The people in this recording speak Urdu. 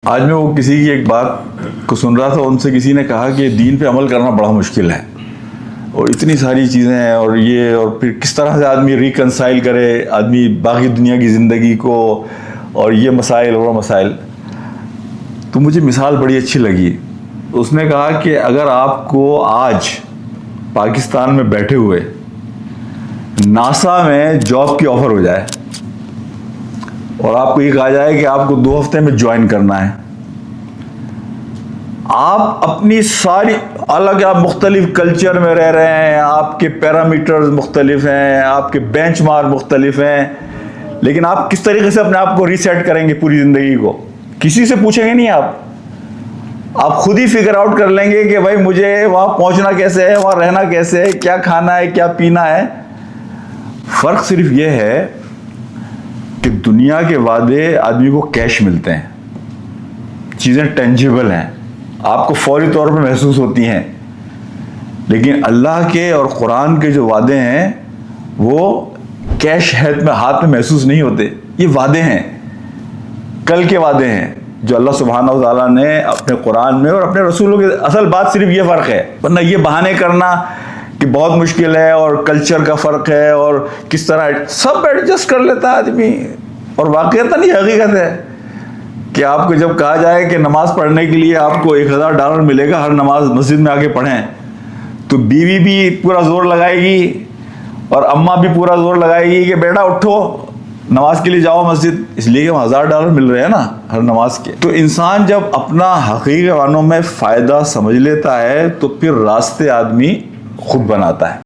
آج میں وہ کسی کی ایک بات کو سن رہا تھا، ان سے کسی نے کہا کہ دین پہ عمل کرنا بڑا مشکل ہے اور اتنی ساری چیزیں ہیں اور یہ، اور پھر کس طرح سے آدمی ریکنسائل کرے آدمی باقی دنیا کی زندگی کو اور یہ مسائل اور وہ مسائل۔ تو مجھے مثال بڑی اچھی لگی۔ اس نے کہا کہ اگر آپ کو آج پاکستان میں بیٹھے ہوئے ناسا میں جاب کی آفر ہو جائے اور آپ کو یہ کہا جائے کہ آپ کو 2 ہفتے میں جوائن کرنا ہے، آپ اپنی ساری الگ، آپ مختلف کلچر میں رہ رہے ہیں، آپ کے پیرامیٹرز مختلف ہیں، آپ کے بینچ مارک مختلف ہیں، لیکن آپ کس طریقے سے اپنے آپ کو ریسیٹ کریں گے پوری زندگی کو؟ کسی سے پوچھیں گے نہیں، آپ خود ہی فگر آؤٹ کر لیں گے کہ بھائی مجھے وہاں پہنچنا کیسے ہے، وہاں رہنا کیسے ہے، کیا کھانا ہے، کیا پینا ہے۔ فرق صرف یہ ہے کہ دنیا کے وعدے آدمی کو کیش ملتے ہیں، چیزیں ٹینجیبل ہیں، آپ کو فوری طور پہ محسوس ہوتی ہیں، لیکن اللہ کے اور قرآن کے جو وعدے ہیں وہ کیش ہاتھ میں محسوس نہیں ہوتے۔ یہ وعدے ہیں، کل کے وعدے ہیں جو اللہ سبحانہ و تعالیٰ نے اپنے قرآن میں اور اپنے رسولوں کے، اصل بات صرف یہ فرق ہے، ورنہ یہ بہانے کرنا کہ بہت مشکل ہے اور کلچر کا فرق ہے اور کس طرح سب ایڈجسٹ کر لیتا ہے آدمی، اور واقعتاً یہ حقیقت ہے کہ آپ کو جب کہا جائے کہ نماز پڑھنے کے لیے آپ کو $1000 ملے گا ہر نماز مسجد میں آ کے پڑھیں، تو بیوی بھی پورا زور لگائے گی اور اماں بھی پورا زور لگائے گی کہ بیٹا اٹھو نماز کے لیے جاؤ مسجد، اس لیے کہ $1000 مل رہے ہیں نا ہر نماز کے۔ تو انسان جب اپنا حقیقی معنوں میں فائدہ سمجھ لیتا ہے تو پھر راستے آدمی خود بناتا ہے۔